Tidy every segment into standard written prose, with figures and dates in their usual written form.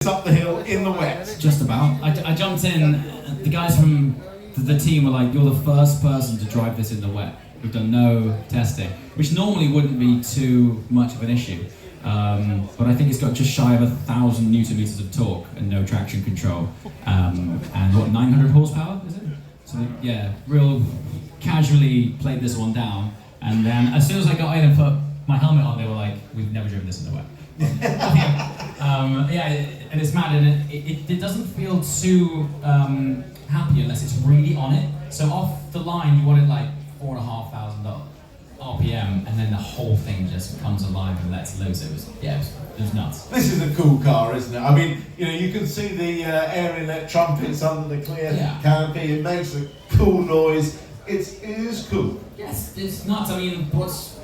up the hill in the wet. Just about. I jumped in, the guys from the team were like, you're the first person to drive this in the wet. We've done no testing, which normally wouldn't be too much of an issue. But I think it's got just shy of 1,000 Newton meters of torque and no traction control. And what, 900 horsepower, is it? So yeah, real casually played this one down. And then as soon as I got in and put my helmet on, they were like, we've never driven this in the wet. Yeah, and it's mad, and it doesn't feel too happy unless it's really on it. So off the line, you want it like 4,500 RPM, and then the whole thing just comes alive and lets loose. It was nuts. This is a cool car, isn't it? I mean, you can see the air inlet trumpets under the clear canopy. It makes a cool noise. It is cool. Yes, it's nuts. I mean, what's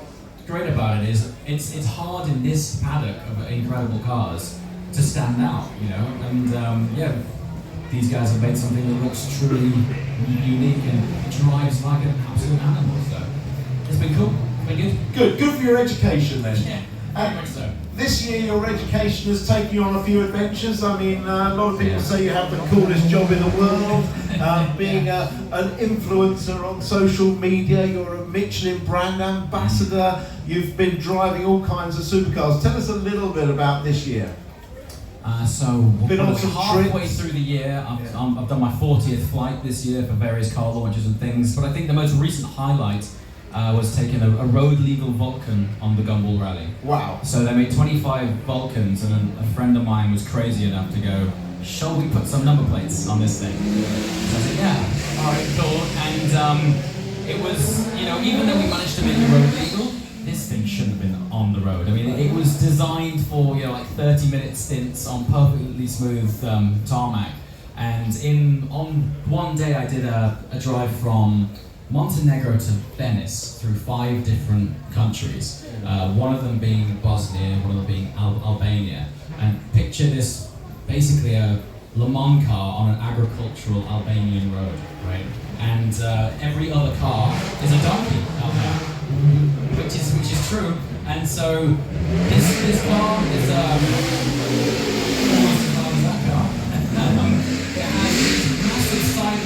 great about it is it's hard in this paddock of incredible cars to stand out, and yeah, these guys have made something that looks truly unique and drives like an absolute animal. So it's been cool. It's been good. Good for your education then. Yeah, very much so. This year your education has taken you on a few adventures. I mean, a lot of people say you have the coolest job in the world. Being an influencer on social media, you're a Michelin brand ambassador, you've been driving all kinds of supercars. Tell us a little bit about this year. Been on some halfway through the year. I've done my 40th flight this year for various car launches and things, but I think the most recent highlight was taking a road legal Vulcan on the Gumball Rally. Wow. So they made 25 Vulcans, and a friend of mine was crazy enough to go, shall we put some number plates on this thing? So I said, yeah, alright, cool. And it was, even though we managed to make it road legal, this thing shouldn't have been on the road. I mean, it was designed for, like 30-minute stints on perfectly smooth tarmac. And on one day I did a drive from Montenegro to Venice through 5 different countries. One of them being Bosnia, one of them being Albania. And picture this, basically a Le Mans car on an agricultural Albanian road, right? And every other car is a donkey out there, which is true. And so this car is almost as loud as that car. It has massive side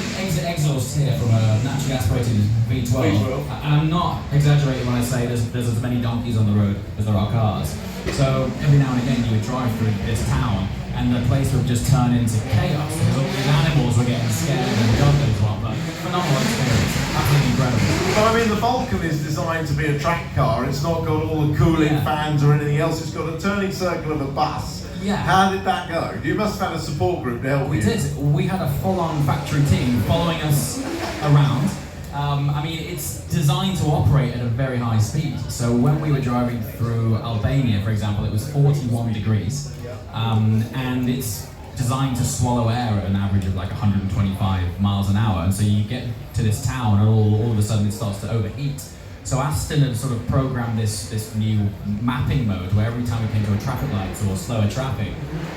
exhaust here from a naturally aspirated V12. And I'm not exaggerating when I say there's as many donkeys on the road as there are cars. So every now and again you would drive through this town and the place would just turn into chaos because all these animals were getting scared and God knows what, but phenomenal experience, absolutely incredible. But I mean, the Vulcan is designed to be a track car. It's not got all the cooling fans or anything else. It's got a turning circle of a bus. Yeah. How did that go? You must have had a support group to help you. We did. We had a full-on factory team following us around. I mean, it's designed to operate at a very high speed. So when we were driving through Albania, for example, it was 41 degrees. And it's designed to swallow air at an average of like 125 miles an hour. And so you get to this town and all of a sudden it starts to overheat. So Aston had sort of programmed this new mapping mode where every time we came to a traffic light or slower traffic,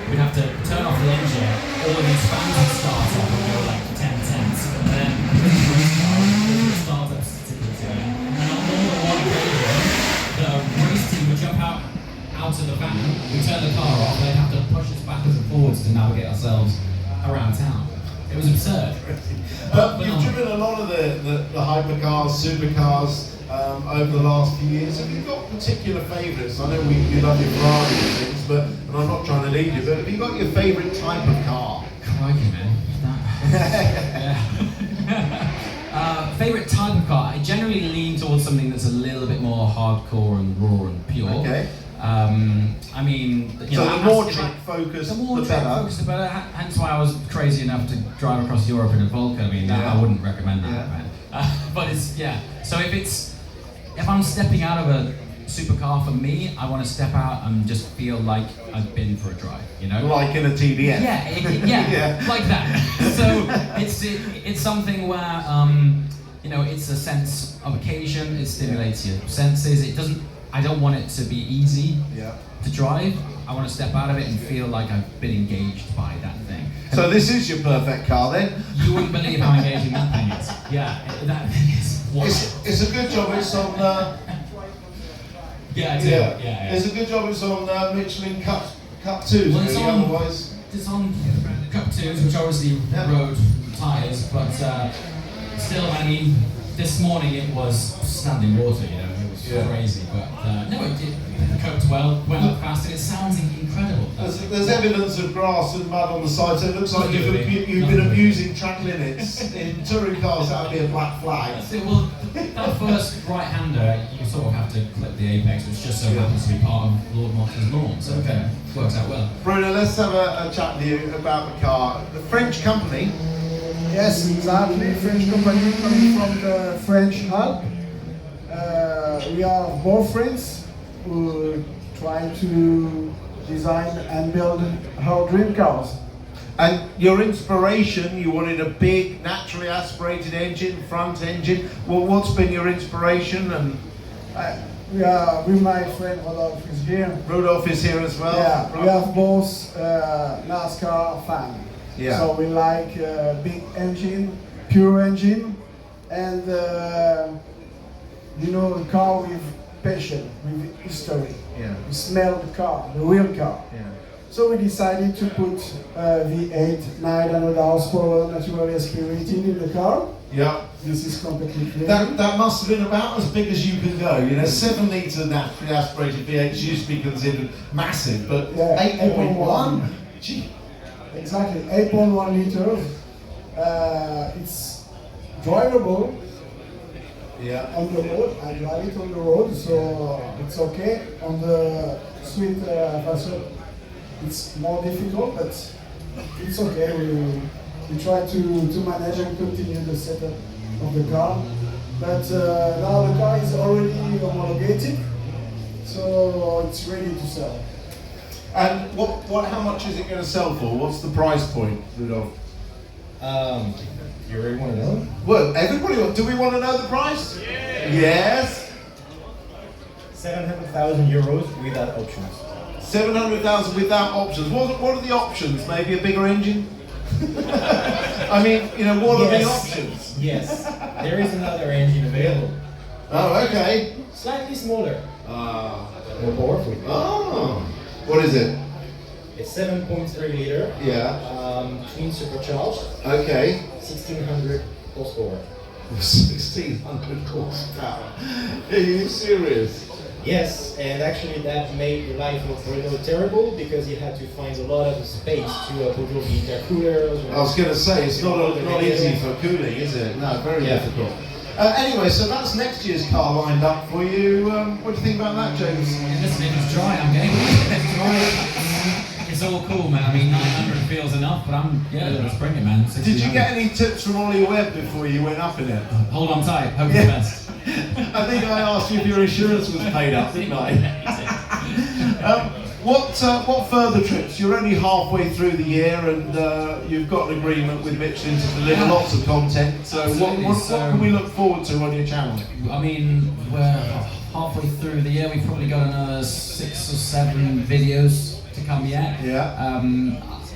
we'd have to turn off the engine, all of these fans would start off and go like 10 tenths, and then the start up particularly. And on more than one occasion, the race team would jump out of the van, we turn the car off, they'd have to push us backwards and forwards to navigate ourselves around town. It was absurd. You've driven a lot of the hypercars, supercars over the last few years. Have you got particular favourites? I know you love your Ferrari and things, and I'm not trying to lead you, but have you got your favourite type of car? Crikey, man. Favourite type of car? I generally lean towards something that's a little bit more hardcore and raw and pure. Okay. I mean, so the more track focused, the better. Hence why I was crazy enough to drive across Europe in a Vulcan. I mean, I wouldn't recommend that, man. But so if I'm stepping out of a supercar, for me, I want to step out and just feel like I've been for a drive, Like in a TBN. Yeah, like that. So it's something where it's a sense of occasion. It stimulates your senses. I don't want it to be easy to drive. I want to step out of it and feel like I've been engaged by that thing. So this is your perfect car then? You wouldn't believe how engaging that thing is. Yeah, that thing is wild. It's a good job it's on... Yeah, I do. Yeah. It's a good job it's on Michelin Cup 2. Well, it's on, otherwise... it's on Cup 2s, which obviously road tyres, but still, I mean, this morning it was standing water, you know, it was crazy, but no, it did. Coped well, went up fast, and it sounds incredible. There's evidence of grass and mud on the side, so it looks like you've been abusing track limits. In touring cars, that would be a black flag. Well, that first right-hander, you sort of have to clip the apex, which just so happens to be part of Lord Monta's lawn, so it works out well. Bruno, let's have a chat with you about the car. The French company. Yes, exactly. French company coming from the French hub. We are both friends who try to design and build our dream cars. And your inspiration, you wanted a big, naturally aspirated engine, front engine. Well, what's been your inspiration? And We are with my friend Rodolphe is here. Rudolph is here as well. Yeah, we are both Nascar fan. Yeah. So we like big engine, pure engine, and you know, a car with passion, with history. Yeah. We smell the car, the real car. Yeah. So we decided to put V8 900 horsepower naturally aspirated in the car. Yeah. This is completely clean. That must have been about as big as you can go. You know, 7 litre naturally aspirated V8s used to be considered massive, but Yeah, 8.1. Gee. Exactly, 8.1 liters. It's drivable. Yeah. On the road, I drive it on the road, so it's okay. On the street version, it's more difficult, but it's okay. We try to manage and continue the setup of the car. But now the car is already homologated, so it's ready to sell. And how much is it going to sell for? What's the price point, Rudolph? You really want to know? Well, everybody, do we want to know the price? Yeah. Yes. 700,000 euros without options. 700,000 without options. What are the options? Maybe a bigger engine? I mean, you know, what are the options? Yes, there is another engine available. Oh, okay. Slightly smaller. More powerful. Oh. What is it? It's 7.3 liter. Yeah. Twin supercharged. Okay. 1600 horsepower. 1600 horsepower. Are you serious? Yes, and actually that made the life of Renault terrible because you had to find a lot of space to put all the intercoolers. I was going to say, it's not easy for cooling, is it? No, very difficult. Anyway, so that's next year's car lined up for you. What do you think about that, James? Listen, it was dry, I'm getting it's dry. It's all cool, man. I mean, 900 feels enough, but let's bring it, man. Did you get any tips from Ollie Webb before you went up in it? Hold on tight, hope for the best. I think I asked you if your insurance was paid up, didn't I? What further trips? You're only halfway through the year, and you've got an agreement with Michelin to deliver lots of content. So what can we look forward to on your channel? I mean, we're halfway through the year. We've probably got another 6 or 7 videos to come yet. Yeah.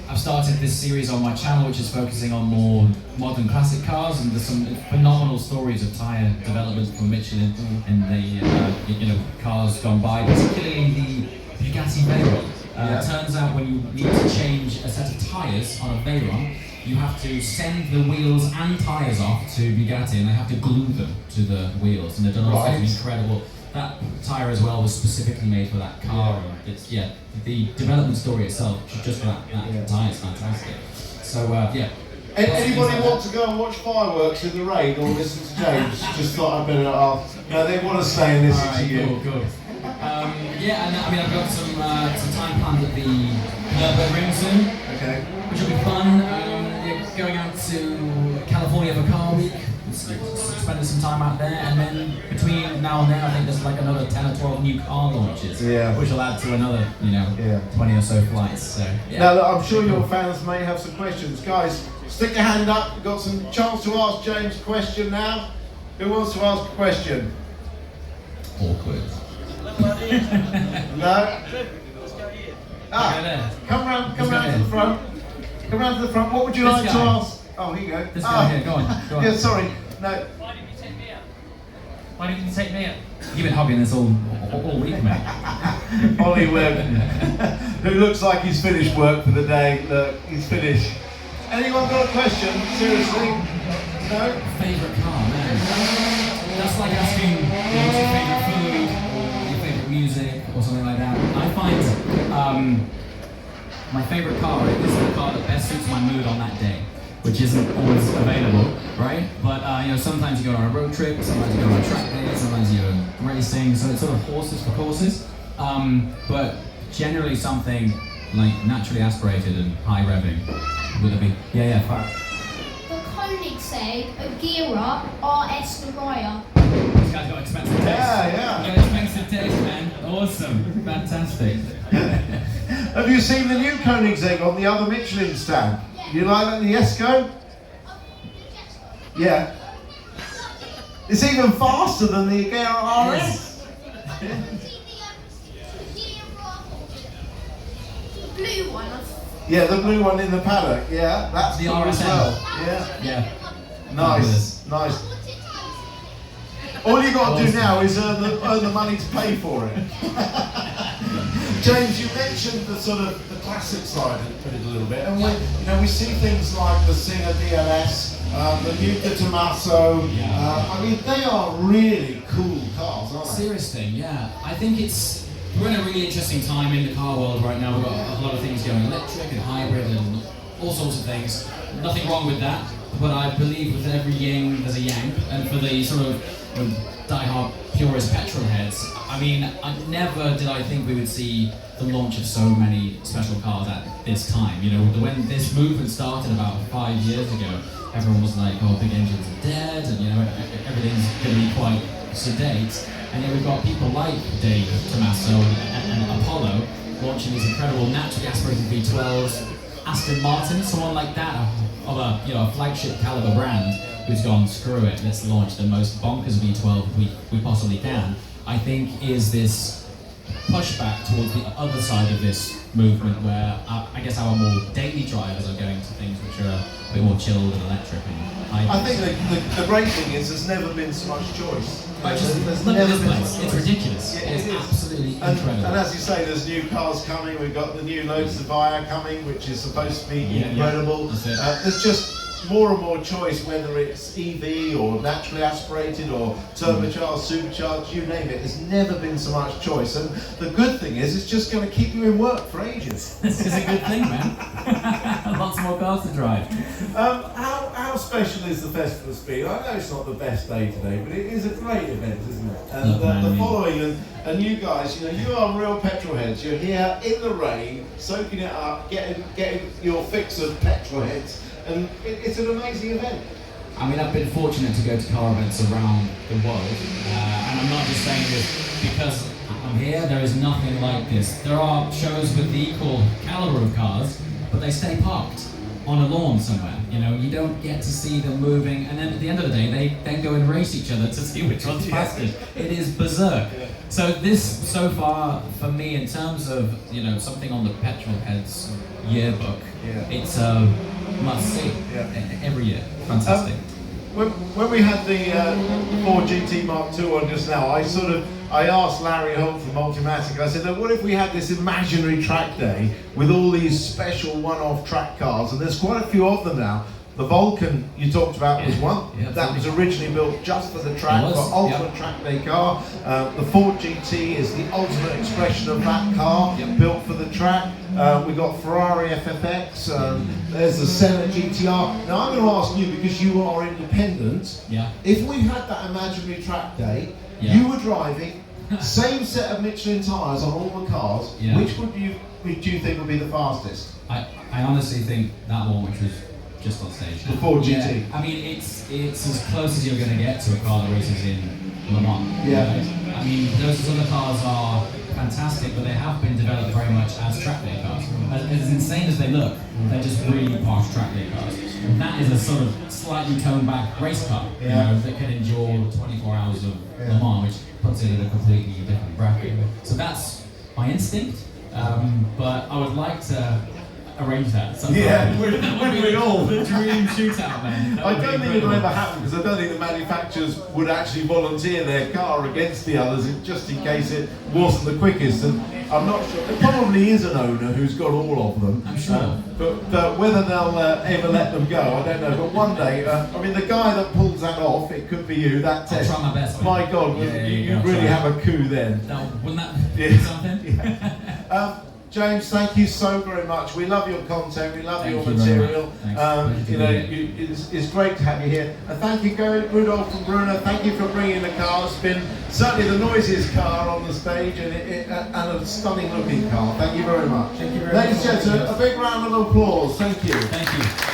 I've started this series on my channel, which is focusing on more modern classic cars, and there's some phenomenal stories of tyre development from Michelin and the cars gone by, particularly the Bugatti Veyron. Turns out when you need to change a set of tyres on a Veyron, you have to send the wheels and tyres off to Bugatti, and they have to glue them to the wheels, and they've done all sorts of incredible. That tyre as well was specifically made for that car. And it's, the development story itself, just for that tyre, is fantastic. So Anybody want to go and watch fireworks in the rain or listen to James? Just thought I'd better ask. No, they want to stay and listen to you. Cool. And I mean, I've got some time planned at the Nürburgring soon. Okay. Which will be fun. Going out to California for Car Week. Spending some time out there, and then between now and then, I think there's like another 10 or 12 new car launches, which will add to another, 20 or so flights. So Now, look, I'm sure your fans may have some questions, guys. Stick your hand up. We've got some chance to ask James a question now. Who wants to ask a question? Awkward. No. Come round to the front. Come round to the front. What would you like to ask? Oh, here you go. This guy here, go on. Yeah, sorry. No. Why didn't you take me out? Why didn't you take me up? You've been hogging this all week, mate. Ollie Webb, who looks like he's finished work for the day. Look, he's finished. Anyone got a question? Seriously? No? Favourite car, man. That's like asking what's your favourite food, or your favourite music, or something like that. I find my favourite car is the car that best suits my mood on that day, which isn't always available, right? But you know, sometimes you go on a road trip, sometimes you go on a track day, sometimes you're racing, so it's sort of horses for courses. But generally something like naturally aspirated and high revving. Would it be? Yeah, fine. The Koenigsegg Agera RS Naraya. This guy's got expensive taste. Yeah. You got expensive taste, man. Awesome. Fantastic. Have you seen the new Koenigsegg on the other Michelin stand? You like that, the Esco? Yeah. It's even faster than the Agera RS. The blue one. Yeah, the blue one in the paddock. Yeah, that's The cool as RSM. well. Yeah. Nice. All you got to do now is earn the money to pay for it. James, you mentioned the sort of the classic side of it a little bit, and we see things like the Singer DLS, the new De Tomaso. I mean, they are really cool cars, aren't they? Serious thing, yeah. I think we're in a really interesting time in the car world right now. We've got a lot of things going electric and hybrid and all sorts of things. Nothing wrong with that, but I believe with every yin there's a yang, and for the sort of die-hard purist petrol heads, I mean, never did I think we would see the launch of so many special cars at this time. You know, when this movement started about 5 years ago, everyone was like, oh, big engines are dead, and you know, everything's going to be quite sedate. And then we've got people like Dave Tomaso and Apollo launching these incredible naturally aspirated V12s. Aston Martin, someone like that, of a flagship caliber brand, who's gone, screw it, let's launch the most bonkers V12 we possibly can, I think is this pushback towards the other side of this movement where I guess our more daily drivers are going to things which are a bit more chilled and electric and hybrid. I think the great thing is there's never been so much choice. There's look at this place, it's ridiculous. Yeah, it's it is. absolutely incredible. And as you say, there's new cars coming. We've got the new Lotus Evija coming, which is supposed to be incredible. Yeah. There's just more and more choice, whether it's EV or naturally aspirated or turbocharged, supercharged, you name it. There's never been so much choice. And the good thing is, it's just going to keep you in work for ages. This is a good thing, man. Lots more cars to drive. How special is the Festival of Speed? I know it's not the best day today, but it is a great event, isn't it? And the following, and you guys, you are real petrol heads. You're here in the rain, soaking it up, getting your fix of petrol heads, and it's an amazing event. I mean, I've been fortunate to go to car events around the world, and I'm not just saying this because I'm here. There is nothing like this. There are shows with the equal caliber of cars, but they stay parked on a lawn somewhere. You know, you don't get to see them moving, and then at the end of the day, they then go and race each other to see which one's faster. It is berserk. So this, so far, for me, in terms of something on the petrol heads yearbook, it's a must-see every year. Fantastic. When we had the Ford GT Mark II on just now, I asked Larry Holt from Multimatic, I said, look, what if we had this imaginary track day with all these special one-off track cars, and there's quite a few of them now. The Vulcan you talked about was one. That was originally built just for the track, for ultimate track day car. The Ford GT is the ultimate expression of that car, built for the track. We got Ferrari FFX, there's the Senna GTR. Now I'm going to ask you, because you are independent, if we had that imaginary track day, you were driving, same set of Michelin tyres on all the cars, which would you think would be the fastest? I honestly think that one, which was just on stage. The Ford GT. Yeah, I mean, it's as close as you're going to get to a car that races in Le Mans. I mean, those other cars are fantastic, but they have been developed very much as track day cars. As insane as they look, they're just really posh track day cars. And that is a sort of slightly toned back race car, that can endure 24 hours of Le Mans, which puts it in a completely different bracket. So that's my instinct, but I would like to arrange that. Sometime. Yeah, that would be we all. the dream shootout, man. That I would be don't think it'll incredible. ever happen because I don't think the manufacturers would actually volunteer their car against the others just in case it wasn't the quickest. And I'm not sure. There probably is an owner who's got all of them. I'm sure. But whether they'll ever let them go, I don't know. But one day, I mean, the guy that pulls that off, it could be you. That I'll test. try my best. My mate. God, Yeah, you I'll really try. have a coup then. No, wouldn't that be Yeah. something? James, thank you so very much. We love your content. We love Thank your you very material. much. Thanks. Pleasure to You know, be it's great to have you here. And thank you, Rudolph and Bruno. Thank you for bringing the car. It's been certainly the noisiest car on the stage and a stunning looking car. Thank you very much. Thank you very much. Ladies and gentlemen, a big round of applause. Thank you. Thank you.